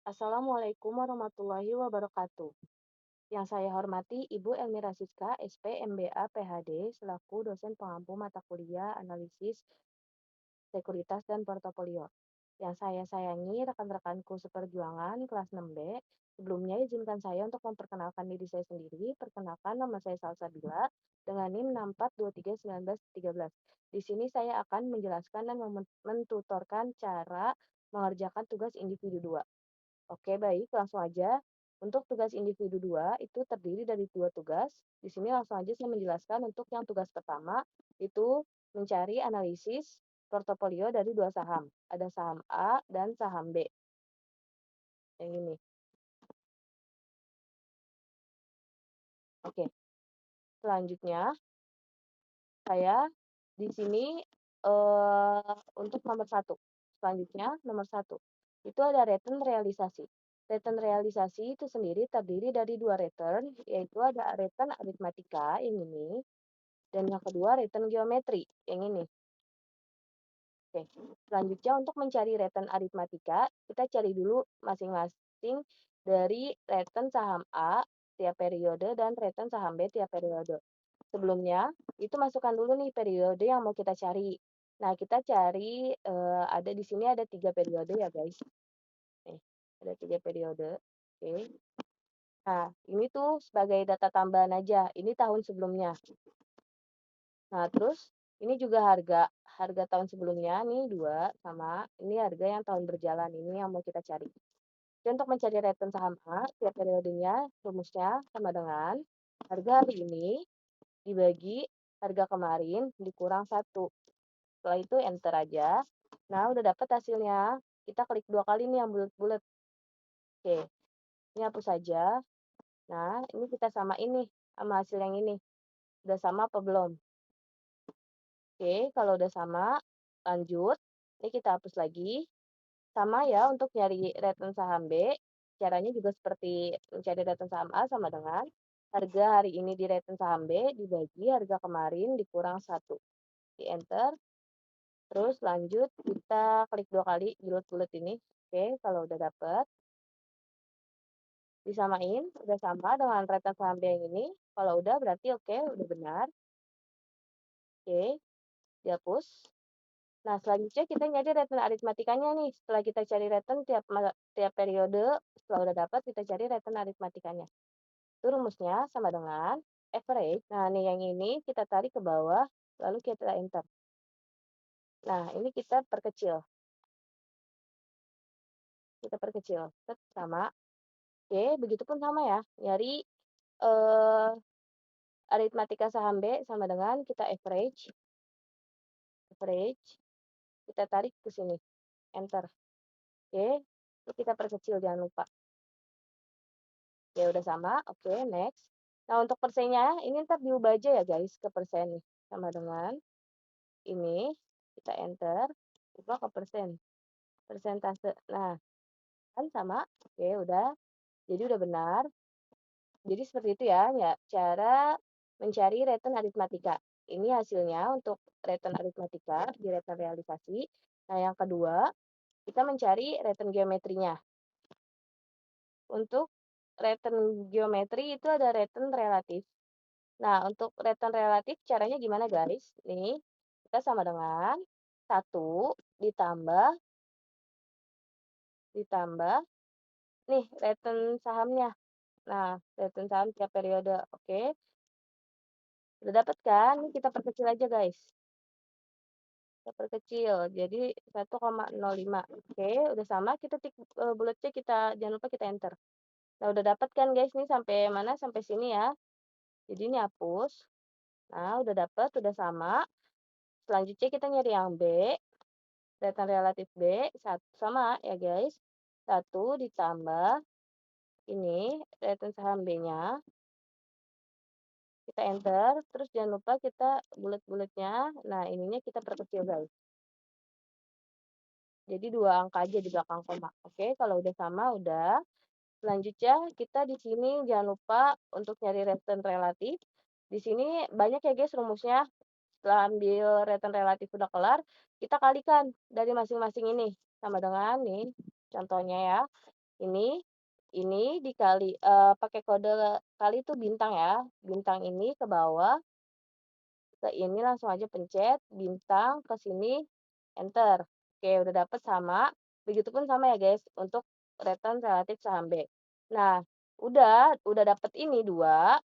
Assalamualaikum warahmatullahi wabarakatuh. Yang saya hormati Ibu Elmira Siska, SP, MBA, PhD, selaku dosen pengampu mata kuliah analisis sekuritas dan portofolio. Yang saya sayangi rekan-rekanku seperjuangan kelas 6B, sebelumnya izinkan saya untuk memperkenalkan diri saya sendiri. Perkenalkan, nama saya Salsabila dengan NIM 64231913. Di sini saya akan menjelaskan dan mentutorkan cara mengerjakan tugas individu 2. Oke, baik, langsung aja. Untuk tugas individu 2 itu terdiri dari 2 tugas. Di sini langsung aja saya menjelaskan untuk yang tugas pertama itu mencari analisis portofolio dari 2 saham. Ada saham A dan saham B. Yang ini. Oke. Selanjutnya saya di sini untuk nomor satu. Selanjutnya nomor satu itu ada return realisasi. Return realisasi itu sendiri terdiri dari dua return, yaitu ada return aritmatika yang ini, dan yang kedua return geometri yang ini. Oke, selanjutnya untuk mencari return aritmatika, kita cari dulu masing-masing dari return saham A tiap periode dan return saham B tiap periode. Sebelumnya, itu masukkan dulu nih periode yang mau kita cari. Nah, kita cari, ada di sini ada 3 periode ya, guys. Nih, ada 3 periode. Oke. Nah, ini tuh sebagai data tambahan aja, ini tahun sebelumnya. Nah, terus ini juga harga tahun sebelumnya nih 2 sama ini harga yang tahun berjalan, ini yang mau kita cari. Dan untuk mencari return saham A, tiap periodenya rumusnya sama dengan harga hari ini dibagi harga kemarin dikurang 1. Setelah itu enter aja. Nah, udah dapat hasilnya. Kita klik 2 kali nih yang bulat-bulat. Oke, ini hapus saja. Nah, ini kita samain nih sama hasil yang ini. Udah sama apa belum? Oke, kalau udah sama, lanjut. Ini kita hapus lagi. Sama ya untuk nyari return saham B, caranya juga seperti mencari return saham A sama dengan harga hari ini di return saham B dibagi harga kemarin dikurang 1. Di enter, terus lanjut kita klik 2 kali bulat-bulat ini. Oke, kalau udah dapet, disamain, udah sama dengan return saham B yang ini. Kalau udah berarti oke, udah benar. Oke, dihapus. Nah, selanjutnya kita nyari return aritmatikanya nih. Setelah kita cari return tiap periode, setelah udah dapat kita cari return aritmatikanya. Itu rumusnya sama dengan average. Nah, nih yang ini kita tarik ke bawah, lalu kita enter. Nah, ini kita perkecil. Kita perkecil. Set, sama. Oke, begitupun sama ya. Nyari eh, aritmatika saham B sama dengan kita average. Average. Kita tarik ke sini. Enter. Oke, itu kita perkecil jangan lupa. Ya udah sama. Oke, next. Nah, untuk persennya ini ntar diubah aja ya guys ke persen nih. Sama dengan ini kita enter, ubah ke persen. Persentase. Nah, kan sama. Oke, udah. Jadi udah benar. Jadi seperti itu ya, ya cara mencari return aritmatika. Ini hasilnya untuk return aritmatika di return realisasi. Nah, yang kedua, kita mencari return geometrinya. Untuk return geometri itu ada return relatif. Nah, untuk return relatif caranya gimana guys? Nih, kita sama dengan 1 ditambah ditambah nih return sahamnya. Nah, return saham tiap periode. Oke. Udah dapet kan? Ini kita perkecil aja guys. Kita perkecil. Jadi 1,05. Oke, udah sama. Kita tik bulat C, kita jangan lupa kita enter. Nah, udah dapet kan guys nih sampai mana? Sampai sini ya. Jadi ini hapus. Nah, udah dapet, udah sama. Selanjutnya kita nyari yang B. Return relatif B sama ya guys. 1 ditambah ini return saham B-nya. Kita enter, terus jangan lupa kita bulat-bulatnya. Nah, ininya kita perkecil guys. Jadi 2 angka aja di belakang koma. Oke, kalau udah sama udah. Selanjutnya kita di sini jangan lupa untuk nyari return relatif. Di sini banyak ya guys rumusnya. Setelah ambil return relatif udah kelar, kita kalikan dari masing-masing ini sama dengan nih contohnya ya. ini dikali, pakai kode kali itu bintang ya, bintang ini ke bawah, ke ini langsung aja pencet, bintang, ke sini, enter. Oke, udah dapet sama. Begitupun sama ya guys, untuk return relatif saham B. Nah, udah dapet ini 2,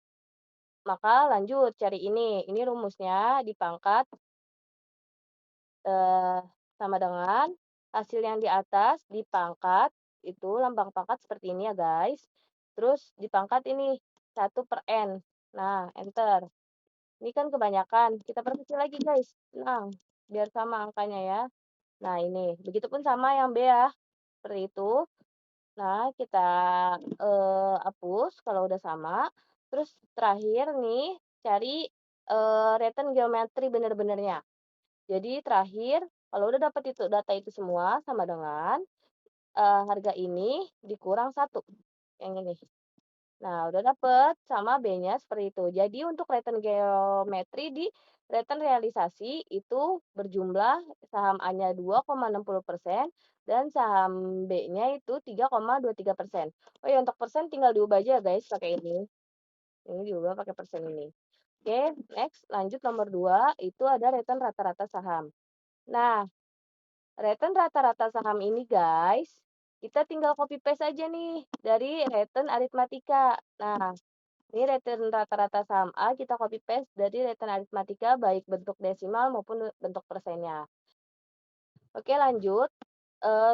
maka lanjut cari ini. Ini rumusnya dipangkat sama dengan hasil yang di atas dipangkat, itu lambang pangkat seperti ini ya guys. Terus dipangkat ini 1/n. Nah, enter. Ini kan kebanyakan, kita perkecil lagi guys, tenang, biar sama angkanya ya. Nah ini, begitupun sama yang B ya, seperti itu. Nah kita hapus kalau udah sama. Terus terakhir nih, cari return geometri bener-benernya. Jadi terakhir, kalau udah dapat itu data itu semua sama dengan harga ini dikurang 1, yang ini. Nah, udah dapet sama B-nya seperti itu. Jadi untuk return geometri di return realisasi itu berjumlah saham A-nya 2,60% dan saham B-nya itu 3,23%. Oh ya, untuk persen tinggal diubah aja ya guys pakai ini. Ini diubah pakai persen ini. Oke, next lanjut nomor 2 itu ada return rata-rata saham. Nah, return rata-rata saham ini guys, kita tinggal copy paste aja nih dari return aritmatika. Nah, ini return rata-rata saham A, kita copy paste dari return aritmatika baik bentuk desimal maupun bentuk persennya. Oke, lanjut.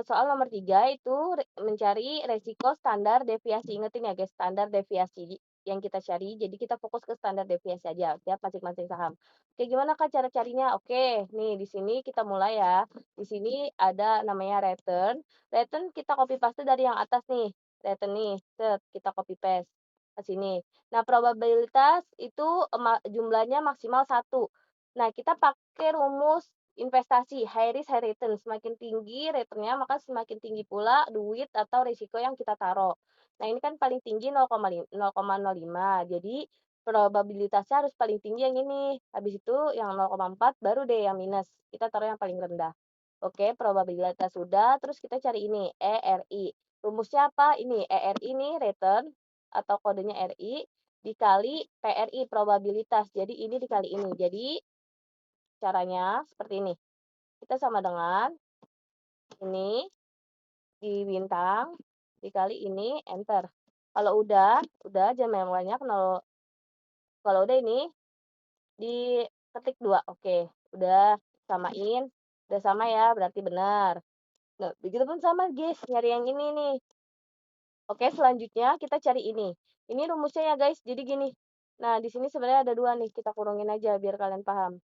Soal nomor 3 itu mencari resiko standar deviasi. Ingetin ya guys, standar deviasi yang kita cari. Jadi kita fokus ke standar deviasi aja tiap masing-masing saham. Oke, gimana Kak cara carinya? Oke, nih di sini kita mulai ya. Di sini ada namanya return. Return kita copy paste dari yang atas nih. Return nih, set, kita copy paste ke sini. Nah, probabilitas itu jumlahnya maksimal 1. Nah, kita pakai rumus investasi, high risk, high return. Semakin tinggi returnnya, maka semakin tinggi pula duit atau risiko yang kita taruh. Nah, ini kan paling tinggi 0,05. Jadi, probabilitasnya harus paling tinggi yang ini. Habis itu yang 0,4 baru deh yang minus. Kita taruh yang paling rendah. Oke, probabilitas sudah. Terus kita cari ini, ERI. Rumusnya apa? Ini, ERI ini return atau kodenya RI dikali PRI, probabilitas. Jadi, ini dikali ini. Jadi, caranya seperti ini. Kita sama dengan ini di bintang dikali ini enter. Kalau udah jangan yang banyak. Kalau udah ini diketik 2. Oke, udah samain. Udah sama ya, berarti benar. Nah, begitu pun sama guys, nyari yang ini nih. Oke, selanjutnya kita cari ini. Ini rumusnya ya guys, jadi gini. Nah, di sini sebenarnya ada 2 nih, kita kurungin aja biar kalian paham.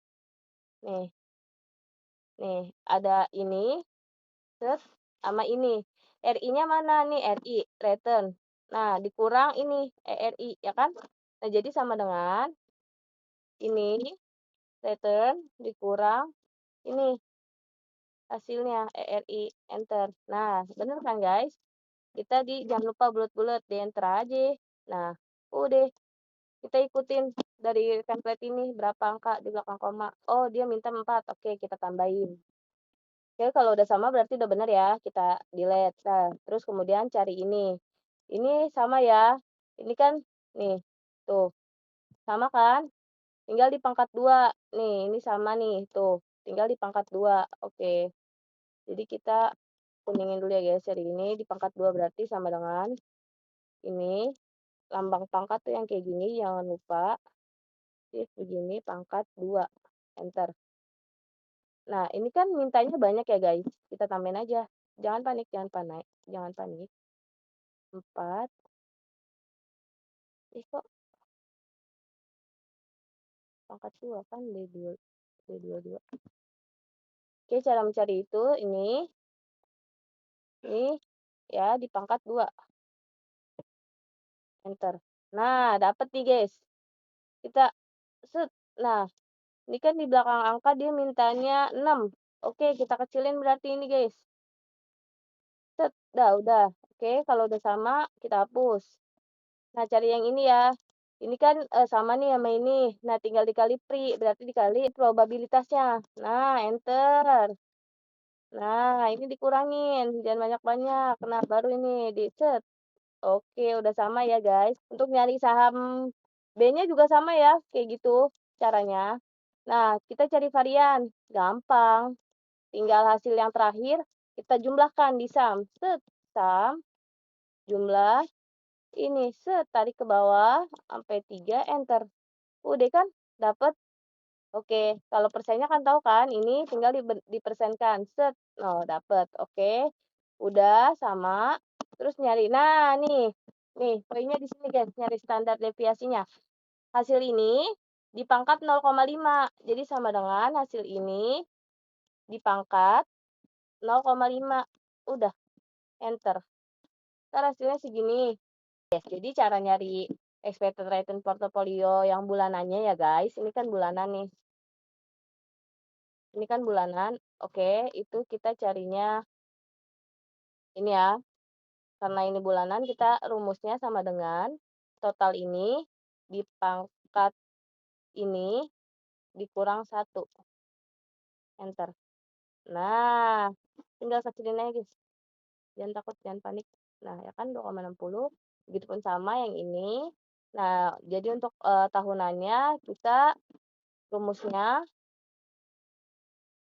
Nih, ada ini, terus sama ini. RI-nya mana nih? RI, return. Nah, dikurang ini, ERI, ya kan? Nah, jadi sama dengan ini, return, dikurang ini, hasilnya, ERI, enter. Nah, bener kan guys? Jangan lupa bulat-bulat, di enter aja. Nah, udah, kita ikutin dari template ini, berapa angka di belakang koma. Oh, dia minta 4, oke, kita tambahin. Oke, kalau udah sama berarti udah benar ya, kita delete. Nah, terus kemudian cari ini. Ini sama ya. Ini kan nih, tuh. Sama kan? Tinggal di pangkat 2. Nih, ini sama nih, tuh. Tinggal di pangkat 2. Oke. Jadi kita kuningin dulu ya guys, cari ini di pangkat 2 berarti sama dengan ini. Lambang pangkat tuh yang kayak gini, jangan lupa. Shift begini, pangkat 2. Enter. Nah, ini kan mintanya banyak ya guys. Kita tambahin aja. Jangan panik, jangan panik. 4. Kok pangkat 2 kan D22. Oke, cara mencari itu ini ya di pangkat 2. Enter. Nah, dapat nih guys. Kita set. Nah, ini kan di belakang angka dia mintanya 6. Oke, kita kecilin berarti ini guys. Set, udah. Oke, kalau udah sama kita hapus. Nah, cari yang ini ya. Ini kan sama nih sama ini. Nah, tinggal dikali pri, berarti dikali probabilitasnya. Nah, enter. Nah, ini dikurangin, jangan banyak-banyak. Nah, baru ini di-set. Oke, udah sama ya, guys. Untuk nyari saham B-nya juga sama ya, kayak gitu caranya. Nah, kita cari varian, gampang. Tinggal hasil yang terakhir kita jumlahkan di sum. Set, sum, jumlah, ini, set, tarik ke bawah, sampai 3, enter. Udah kan? Dapat. Oke, kalau persennya kan tahu kan, ini tinggal dipersenkan, set, oh dapet, oke. Udah sama, terus nyari, nah nih poinnya di sini guys, nyari standar deviasinya. Hasil ini dipangkat 0,5, jadi sama dengan hasil ini dipangkat 0,5, udah, enter. Ntar hasilnya segini. Yes, jadi cara nyari expected return portofolio yang bulanannya ya guys, ini kan bulanan nih. Ini kan bulanan, oke, itu kita carinya ini ya, karena ini bulanan kita rumusnya sama dengan total ini dipangkat ini dikurang 1, enter. Nah, tinggal kecilin aja guys, jangan takut, jangan panik. Nah, ya kan 2,60, begitupun sama yang ini. Nah, jadi untuk tahunannya kita rumusnya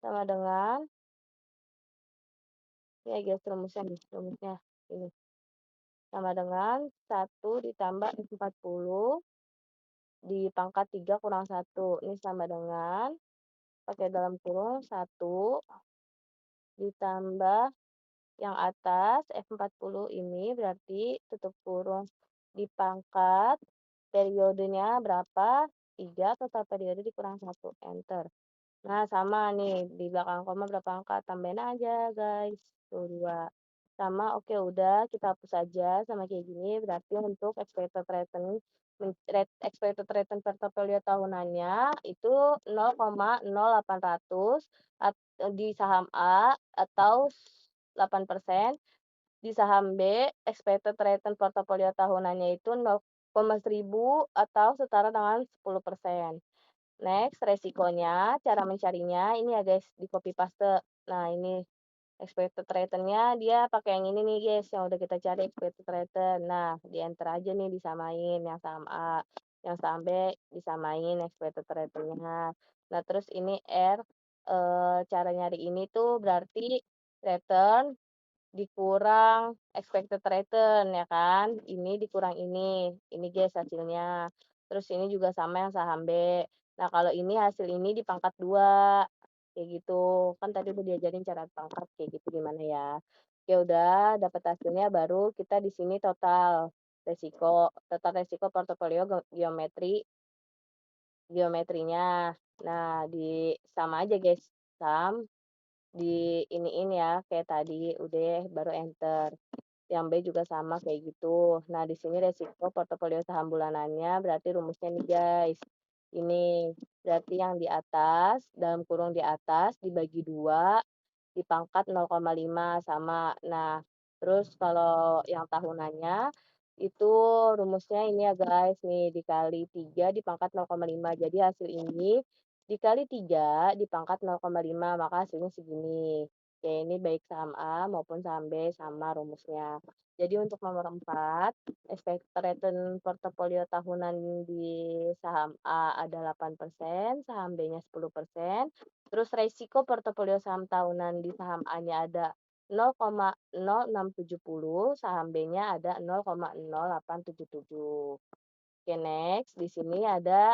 sama dengan, ya guys, rumusnya ini sama dengan 1 ditambah 40 dipangkat 3 kurang 1. Ini sama dengan, pakai dalam kurung, 1 ditambah yang atas F40 ini berarti tutup kurung dipangkat periodenya berapa? 3, total periode dikurang 1, enter. Nah, sama nih, di belakang koma berapa angka? Tambahin aja, guys. Tuh, 2. Sama, oke, udah, kita hapus aja sama kayak gini. Berarti untuk expected return portofolio tahunannya itu 0,0800 di saham A atau 8%, di saham B expected return portofolio tahunannya itu 0,1000 atau setara dengan 10%. Next, resikonya, cara mencarinya ini ya guys, di copy paste. Nah, ini expected return-nya dia pakai yang ini nih guys, yang udah kita cari expected return. Nah, di enter aja nih, disamain yang saham A, yang saham B disamain expected return-nya. Nah, terus ini R, cara nyari ini tuh berarti return dikurang expected return ya kan, ini dikurang ini guys hasilnya. Terus ini juga sama yang saham B. Nah, kalau ini hasil ini dipangkat 2, kayak gitu. Kan tadi udah diajarin cara pangkat kayak gitu gimana ya. Oke, udah dapat hasilnya baru kita di sini total resiko portofolio geometrinya. Nah, di sama aja guys, sum di iniin ya kayak tadi, udah baru enter. Yang B juga sama kayak gitu. Nah, di sini resiko portofolio saham bulanannya berarti rumusnya nih guys. Ini berarti yang di atas, dalam kurung di atas dibagi 2 dipangkat 0,5 sama. Nah, terus kalau yang tahunannya itu rumusnya ini ya guys, nih dikali 3 dipangkat 0,5. Jadi hasil ini dikali 3 dipangkat 0,5, maka hasilnya segini. Oke, ini baik saham A maupun saham B sama rumusnya. Jadi untuk nomor 4, expected return portofolio tahunan di saham A ada 8%, saham B-nya 10%. Terus resiko portofolio saham tahunan di saham A-nya ada 0,0670, saham B-nya ada 0,0877. Oke, next. Di sini ada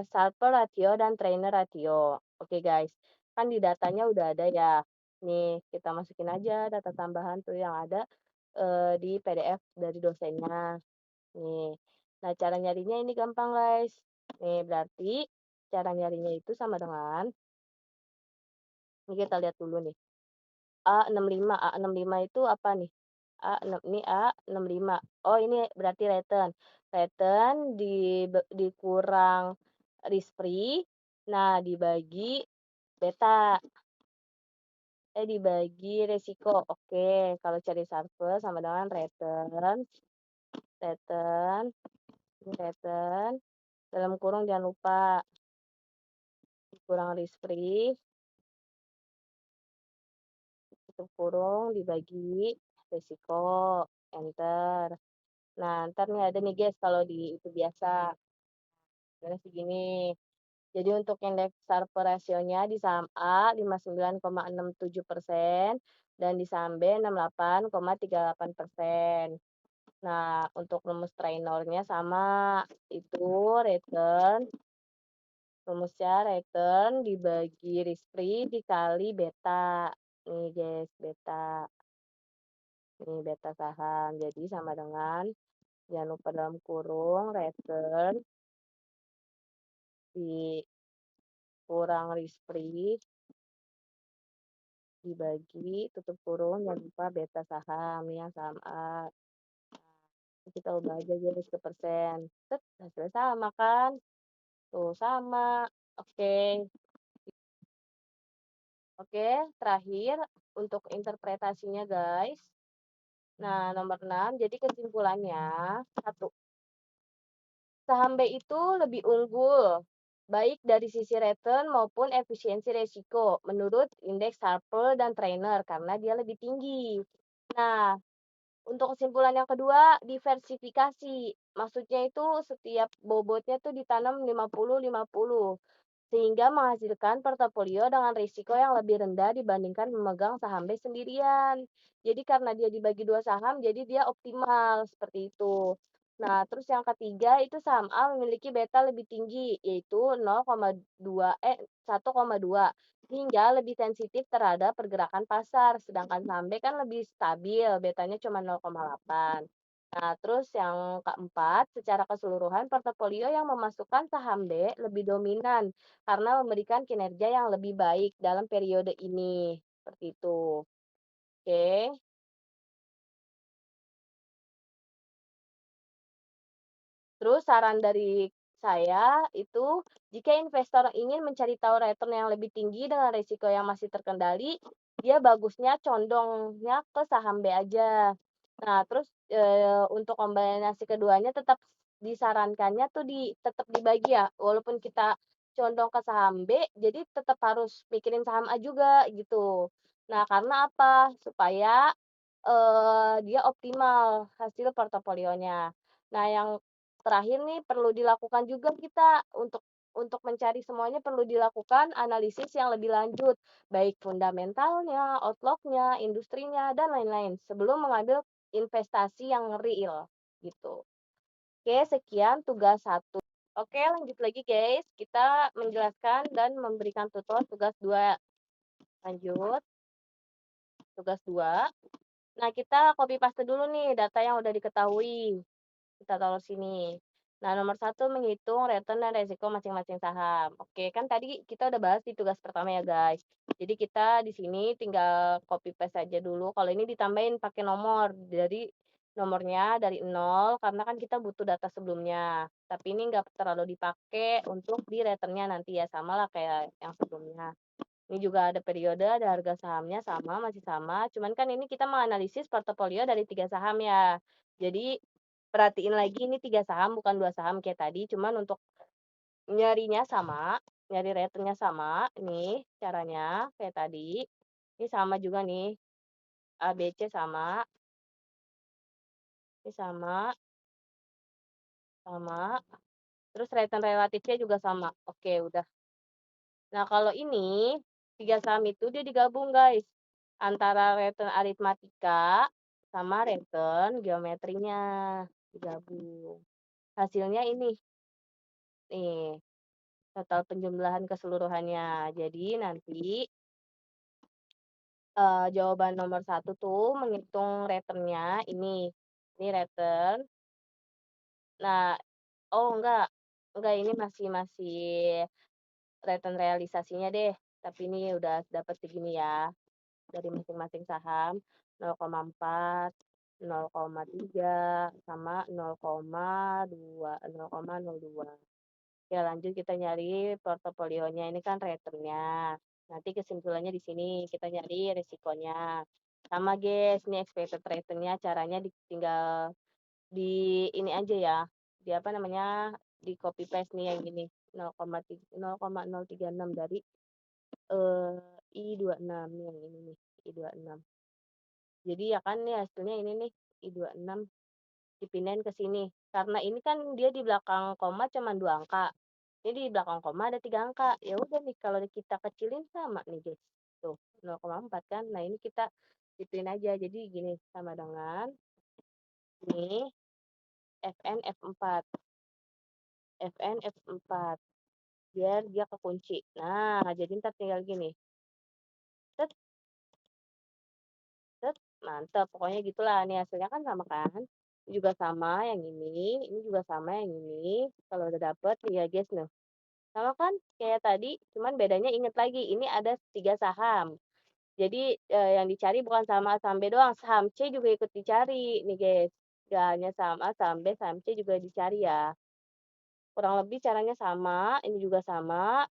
Sharper ratio dan Trainer ratio. Oke, guys. Kan di datanya udah ada ya. Nih, kita masukin aja data tambahan tuh yang ada di PDF dari dosennya. Nih. Nah, cara nyarinya ini gampang, guys. Nih, berarti cara nyarinya itu sama dengan, ini kita lihat dulu nih. A65 itu apa nih? Ini A65. Oh, ini berarti return. Return dikurang risk free, nah dibagi beta, dibagi resiko. Oke, kalau cari Sharpe sama dengan return, return, return, dalam kurung jangan lupa dikurang risk free, tutup kurung dibagi resiko, enter. Nah, ntar nih ada nih guys kalau di itu biasa, misalnya segini. Jadi untuk indeks Sharpe rasionya di saham A 59,67% dan di saham B 68,38%. Nah, untuk rumus trainornya sama, itu return, rumusnya return dibagi risk-free dikali beta. Nih guys, beta. Ini beta saham. Jadi sama dengan, jangan lupa dalam kurung, return dikurang risk-free dibagi tutup kurung, jangan lupa beta saham nih yang saham A. Kita ubah aja guys ke persen. Set, hasilnya sama kan? Tuh sama. Oke. Oke, terakhir untuk interpretasinya guys. Nah, nomor 6, jadi kesimpulannya, satu, saham B itu lebih unggul, baik dari sisi return maupun efisiensi resiko, menurut indeks Harper dan Trainer, karena dia lebih tinggi. Nah, untuk kesimpulan yang kedua, diversifikasi. Maksudnya itu setiap bobotnya tuh ditanam 50-50. Sehingga menghasilkan portofolio dengan risiko yang lebih rendah dibandingkan memegang saham B sendirian. Jadi karena dia dibagi dua saham, jadi dia optimal seperti itu. Nah, terus yang ketiga itu saham A memiliki beta lebih tinggi, yaitu 1,2 hingga lebih sensitif terhadap pergerakan pasar, sedangkan saham B kan lebih stabil, betanya cuma 0,8. Nah, terus yang keempat, secara keseluruhan portofolio yang memasukkan saham B lebih dominan karena memberikan kinerja yang lebih baik dalam periode ini. Seperti itu. Oke. Terus saran dari saya itu, jika investor ingin mencari tahu return yang lebih tinggi dengan risiko yang masih terkendali, dia bagusnya condongnya ke saham B aja. Nah, terus untuk kombinasi keduanya tetap disarankannya tuh tetap dibagi ya, walaupun kita condong ke saham B, jadi tetap harus mikirin saham A juga gitu. Nah, karena apa? Supaya dia optimal hasil portofolionya. Nah, yang terakhir nih perlu dilakukan juga kita untuk mencari semuanya perlu dilakukan analisis yang lebih lanjut, baik fundamentalnya, outlook-nya, industrinya, dan lain-lain sebelum mengambil investasi yang real gitu. Oke, sekian tugas 1. Oke, lanjut lagi guys. Kita menjelaskan dan memberikan tutor tugas 2. Lanjut, tugas 2. Nah, kita copy paste dulu nih data yang udah diketahui. Kita taruh sini. Nah, nomor 1 menghitung return dan resiko masing-masing saham. Oke, kan tadi kita udah bahas di tugas pertama ya, guys. Jadi kita di sini tinggal copy paste aja dulu. Kalau ini ditambahin pakai nomor. Dari nomornya dari 0 karena kan kita butuh data sebelumnya. Tapi ini nggak terlalu dipakai untuk di returnnya nanti ya, sama lah kayak yang sebelumnya. Ini juga ada periode, ada harga sahamnya sama, masih sama. Cuman kan ini kita menganalisis portofolio dari 3 saham ya. Jadi perhatiin lagi ini 3 saham bukan 2 saham kayak tadi. Cuman untuk nyarinya sama, nyari returnnya sama. Nih caranya kayak tadi. Ini sama juga nih. A, B, C sama. Ini sama, sama. Terus return relatifnya juga sama. Oke, udah. Nah, kalau ini 3 saham itu dia digabung, guys. Antara return aritmatika sama return geometrinya digabung. Hasilnya ini. Nih, total penjumlahan keseluruhannya. Jadi nanti jawaban nomor 1 tuh menghitung returnnya ini. Ini return. Nah, oh enggak. Enggak, ini masih masih return realisasinya deh. Tapi ini udah dapat segini ya. Dari masing-masing saham 0,4, 0,3 sama 0,02. Ya, lanjut kita nyari portofolionya. Ini kan returnnya. Nanti kesimpulannya di sini kita nyari risikonya. Sama guys, ini expected returnnya caranya tinggal di ini aja ya. Di apa namanya? Di copy paste nih yang ini 0,036 dari I26 yang ini nih, I26. Jadi ya kan nih hasilnya ini nih, I26 dipindahin ke sini. Karena ini kan dia di belakang koma cuma 2 angka, ini di belakang koma ada 3 angka. Ya udah nih kalau kita kecilin sama nih guys, tuh 0,4 kan. Nah ini kita gituin aja, jadi gini, sama dengan ini Fn F4, Fn F4, biar dia kekunci. Nah jadi ntar tinggal gini, set set, mantep, pokoknya gitulah. Nih hasilnya kan sama kan, ini juga sama yang ini juga sama yang ini. Kalau udah dapet nih ya guys, nih sama kan kayak tadi, cuman bedanya inget lagi, ini ada 3 saham. Jadi, yang dicari bukan saham A, saham B doang, saham C juga ikut dicari nih guys. Gak hanya saham A, saham B, saham C juga dicari ya. Kurang lebih caranya sama, ini juga sama,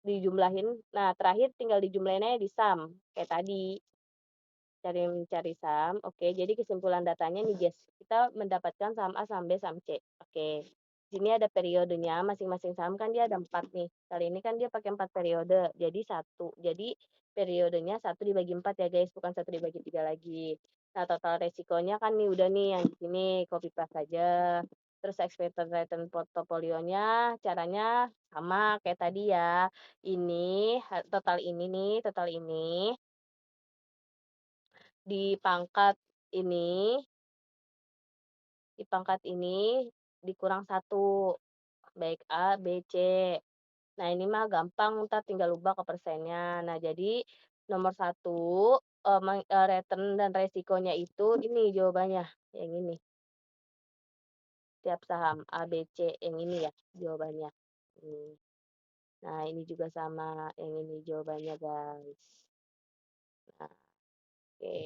dijumlahin. Nah, terakhir tinggal dijumlahin aja di sum, kayak tadi. Mencari saham, oke. Jadi kesimpulan datanya nih guys, kita mendapatkan saham A, saham B, saham C. Oke. Sini ada periodenya, masing-masing saham kan dia ada 4 nih. Kali ini kan dia pakai 4 periode, jadi satu. Jadi periodenya 1 dibagi 4 ya guys, bukan 1 dibagi 3 lagi. Nah, total resikonya kan nih udah nih yang di sini, copy paste aja. Terus expected return portofolionya caranya sama kayak tadi ya. Ini total ini nih, total ini di pangkat ini di pangkat ini dikurang satu, baik A, B, C. Nah, ini mah gampang, entar tinggal ubah ke persennya. Nah, jadi nomor satu, return dan resikonya itu ini jawabannya, yang ini. Tiap saham A, B, C, yang ini ya jawabannya. Nah, ini juga sama, yang ini jawabannya, guys. Nah, oke.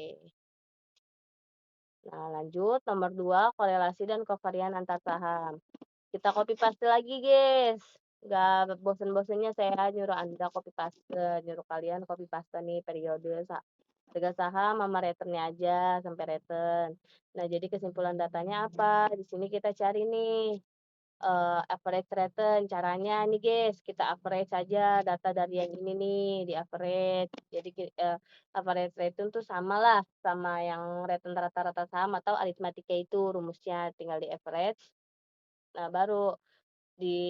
Nah, lanjut nomor 2, korelasi dan kovarian antar saham. Kita copy paste lagi, guys. Nggak bosen-bosennya saya nyuruh Anda copy paste, nyuruh kalian copy paste nih periode harga saham sama returnnya aja sampai return. Nah, jadi kesimpulan datanya apa? Di sini kita cari nih average return. Caranya nih, guys, kita average saja data dari yang ini nih, di average. Jadi average return tuh samalah sama yang return rata-rata saham atau aritmatika itu rumusnya tinggal di average. Nah, baru di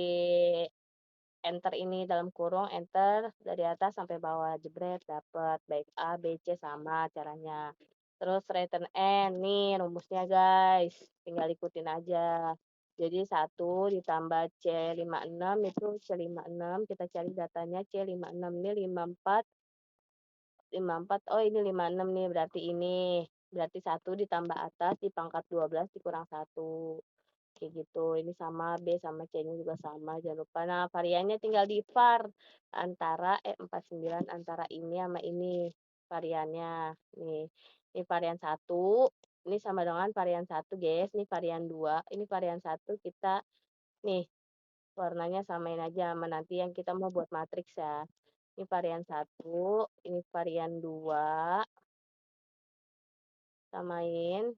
enter ini dalam kurung, enter dari atas sampai bawah, jebret, dapat baik A, B, C sama caranya. Terus return N, nih rumusnya guys, tinggal ikutin aja. Jadi 1 ditambah C56 itu C56, kita cari datanya C56 ini 54, 54, oh ini 56 nih, berarti ini. Berarti 1 ditambah atas di pangkat 12 dikurang 1. Kayak gitu. Ini sama B sama C-nya juga sama, jangan lupa. Nah, variannya tinggal di var antara 49 antara ini sama ini variannya. Nih. Ini varian 1, ini sama dengan varian 1, guys. Ini varian 2, ini varian 1 kita nih warnanya samain aja sama nanti yang kita mau buat matriks ya. Ini varian 1, ini varian 2, samain.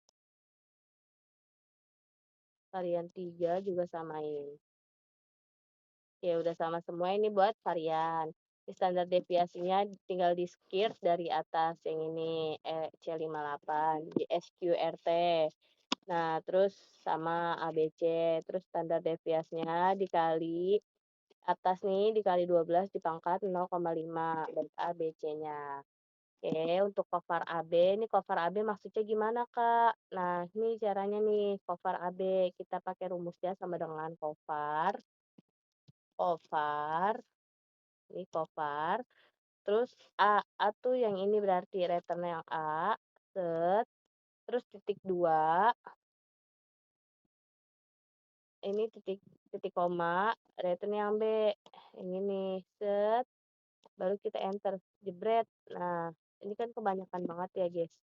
Varian 3 juga samain. Ya udah sama semua ini buat varian. Di standar deviasinya tinggal di skir dari atas yang ini C58 di SQRT. Nah, terus sama ABC, terus standar deviasinya dikali atas nih dikali 12 dipangkat 0,5 baik A, B, C-nya. Oke, untuk cover AB, ini cover AB maksudnya gimana, Kak? Nah, ini caranya nih, cover AB. Kita pakai rumusnya sama dengan cover, cover, ini cover. Terus A tuh yang ini berarti return yang A, set. Terus titik 2, ini titik titik koma, return yang B, yang ini, set. Baru kita enter, jebret. Nah, ini kan kebanyakan banget ya, guys.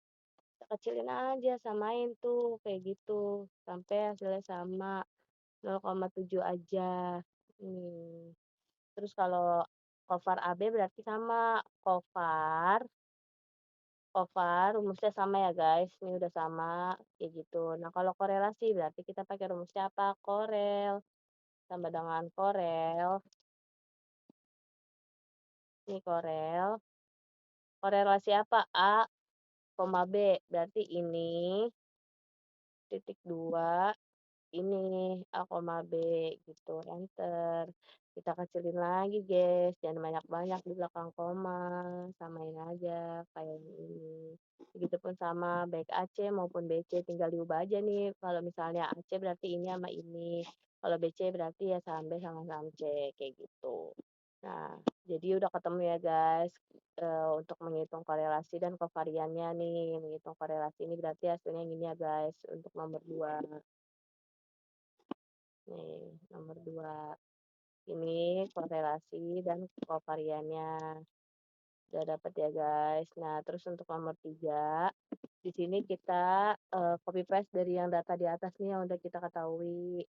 Kita kecilin aja, samain tuh, kayak gitu. Sampai hasilnya sama, 0,7 aja. Terus kalau cover AB berarti sama cover rumusnya sama ya guys, ini udah sama kayak gitu. Nah, kalau korelasi berarti kita pakai rumusnya apa? Korel sama dengan korel, ini korel, korelasi apa? A koma B, berarti ini, titik 2 ini A koma B gitu, enter. Kita kecilin lagi guys, jangan banyak-banyak di belakang koma, samain aja kayak yang ini. Begitupun sama baik AC maupun BC, tinggal diubah aja nih, kalau misalnya AC berarti ini sama ini, kalau BC berarti ya saham B sama saham C, kayak gitu. Nah, jadi udah ketemu ya guys, untuk menghitung korelasi dan kovariannya nih, menghitung korelasi ini berarti hasilnya gini ya guys, untuk nomor 2. Nih, nomor 2. Ini korelasi dan kovariannya. Udah dapet ya, guys. Nah, terus untuk nomor 3, di sini kita, copy paste dari yang data di atas nih yang udah kita ketahui.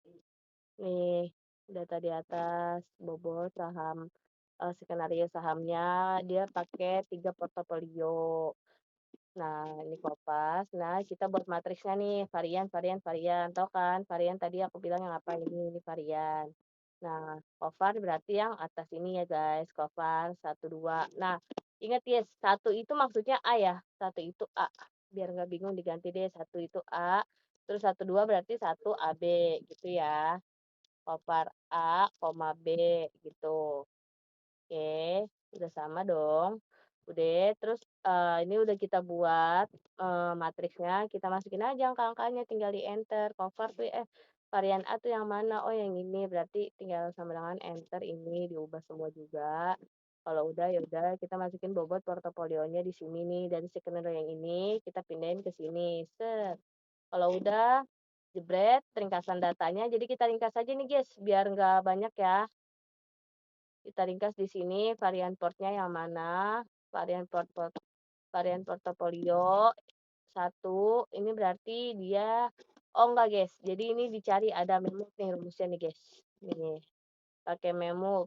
Nih, data di atas, bobot saham, skenario sahamnya dia pakai 3 portofolio. Nah, ini Kopas. Nah, kita buat matriksnya nih, varian, varian, varian. Tahu kan, varian tadi aku bilang yang apa ini varian. Nah, Kovar berarti yang atas ini ya guys, Kovar 1, 2. Nah, ingat ya, 1 itu maksudnya A ya, 1 itu A. Biar nggak bingung diganti deh, 1 itu A, terus 1, 2 berarti 1 AB gitu ya. Kovar A, koma B gitu. Oke, udah sama dong. Udah, terus, ini udah kita buat, matriksnya, kita masukin aja angka-angkanya, tinggal di-enter. Cover tuh varian A tuh yang mana? Oh, yang ini. Berarti tinggal sama dengan enter ini, diubah semua juga. Kalau udah, ya udah kita masukin bobot portofolionya di sini nih, dari skenario yang ini kita pindahin ke sini, set. Kalau udah, jebret, ringkasan datanya. Jadi kita ringkas aja nih, guys, biar nggak banyak ya. Kita ringkas di sini varian portnya yang mana, varian varian portofolio 1, ini berarti dia oh enggak guys, jadi ini dicari ada memo nih rumusnya nih guys. Nih, pakai memo,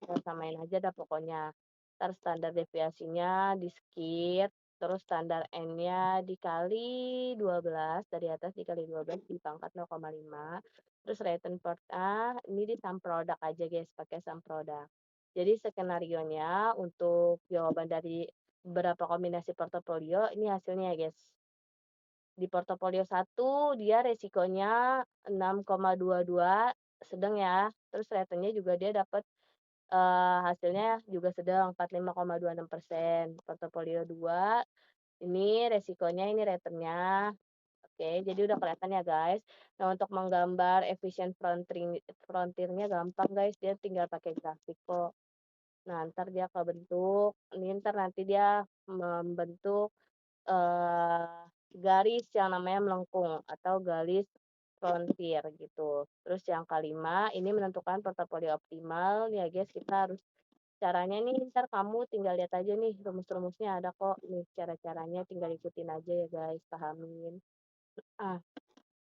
kita samain aja dah pokoknya. Ntar standar deviasinya di-skip, terus standar N-nya dikali 12, dari atas dikali 12 dipangkat 0,5, terus return per ini di sum product aja guys, pakai sum product. Jadi skenarionya untuk jawaban dari beberapa kombinasi portofolio, ini hasilnya ya guys. Di portofolio 1 dia resikonya 6,22 sedang ya, terus returnnya juga dia dapat hasilnya juga sedang 45,26%. Portofolio 2 ini resikonya, ini returnnya. Oke, jadi udah kelihatan ya guys. Nah, untuk menggambar efisien frontiernya gampang guys, dia tinggal pakai grafik kok. Nah, ntar dia kebentuk, ini ntar nanti dia membentuk garis yang namanya melengkung atau garis frontier gitu. Terus yang kelima, ini menentukan portofolio optimal ya guys, kita harus caranya nih ntar kamu tinggal lihat aja nih rumus-rumusnya ada kok nih cara-caranya tinggal ikutin aja ya guys, pahamin. Ah,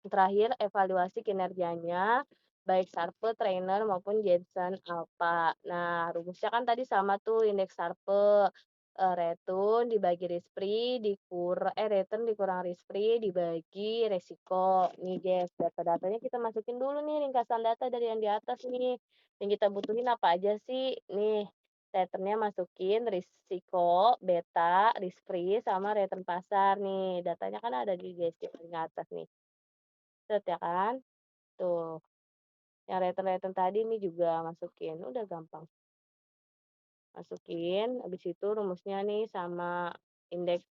Terakhir, evaluasi kinerjanya, baik Sharpe, Trainer, maupun Jensen Alpha. Nah, rumusnya kan tadi sama tuh, indeks Sharpe, return dibagi risk-free, return dikurang risk-free, dibagi resiko. Nih guys, data-datanya kita masukin dulu nih, ringkasan data dari yang di atas nih. Yang kita butuhin apa aja sih? Nih, returnnya masukin risiko, beta, risk-free, sama return pasar nih. Datanya kan ada di guys, di paling atas nih. Set ya kan? Tuh, yang return-return tadi nih juga masukin, udah gampang. Masukin, habis itu rumusnya nih sama indeks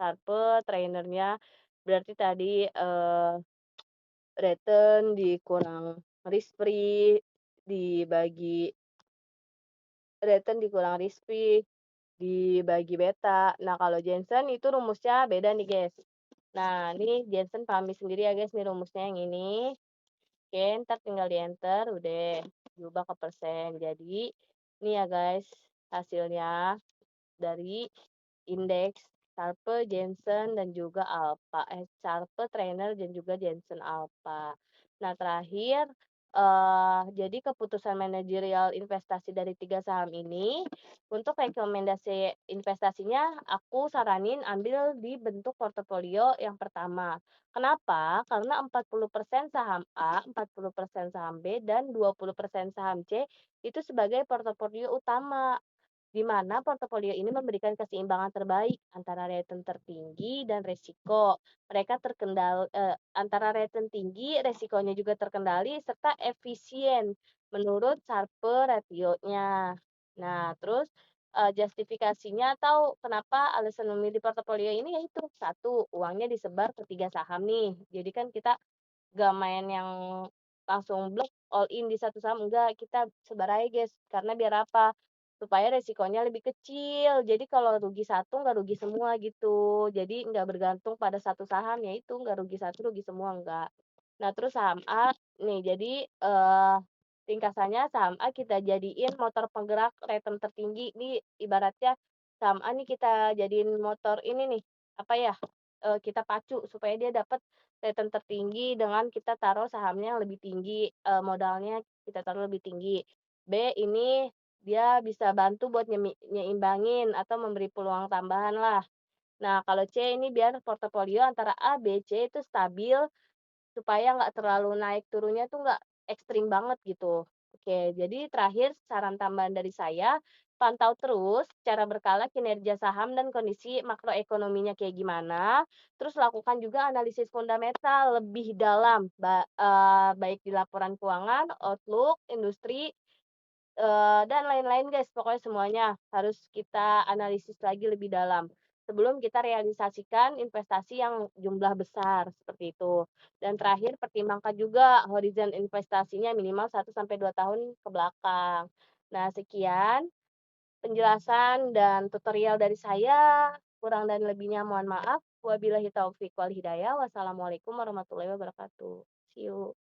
Sharpe, trainernya, berarti tadi return dikurang risk free, dibagi return dikurang risk free, dibagi beta. Nah, kalau Jensen itu rumusnya beda nih guys. Nah, ini Jensen pahami sendiri ya guys, nih rumusnya yang ini. Oke, ntar tinggal di enter, udah diubah ke persen. Jadi, ini ya guys, hasilnya dari indeks Sharpe, Jensen, dan juga Alpha. Sharpe, Trainer, dan juga Jensen Alpha. Nah, terakhir, jadi keputusan manajerial investasi dari 3 saham ini, untuk rekomendasi investasinya, aku saranin ambil di bentuk portofolio yang pertama. Kenapa? Karena 40% saham A, 40% saham B, dan 20% saham C itu sebagai portofolio utama. di mana portofolio ini memberikan keseimbangan terbaik antara return tertinggi dan resiko. Mereka antara return tinggi, resikonya juga terkendali, serta efisien menurut Sharpe rasionya. Nah, terus justifikasinya atau kenapa alasan memilih portofolio ini yaitu, satu, uangnya disebar ke 3 saham nih. Jadi kan kita nggak main yang langsung blok all in di satu saham, enggak, kita sebar aja guys, karena biar apa, supaya resikonya lebih kecil. Jadi kalau rugi satu, nggak rugi semua gitu. Jadi nggak bergantung pada satu saham, ya itu nggak rugi satu, rugi semua, enggak. Nah, terus saham A nih, jadi, ringkasannya saham A kita jadiin motor penggerak return tertinggi. Ini ibaratnya saham A nih kita jadiin motor ini nih, apa ya, kita pacu supaya dia dapat return tertinggi dengan kita taruh sahamnya yang lebih tinggi, modalnya kita taruh lebih tinggi. B, ini dia bisa bantu buat nyeimbangin atau memberi peluang tambahan lah. Nah, kalau C ini biar portofolio antara A, B, C itu stabil supaya nggak terlalu naik turunnya tuh nggak ekstrim banget gitu. Oke, jadi terakhir saran tambahan dari saya, pantau terus secara berkala kinerja saham dan kondisi makroekonominya kayak gimana, terus lakukan juga analisis fundamental lebih dalam, baik di laporan keuangan, outlook, industri, dan lain-lain guys, pokoknya semuanya harus kita analisis lagi lebih dalam, sebelum kita realisasikan investasi yang jumlah besar, seperti itu. Dan terakhir pertimbangkan juga horizon investasinya minimal 1 sampai 2 tahun ke belakang. Nah, sekian penjelasan dan tutorial dari saya, kurang dan lebihnya mohon maaf. Wabillahi taufik wal hidayah. Wassalamualaikum warahmatullahi wabarakatuh. See you.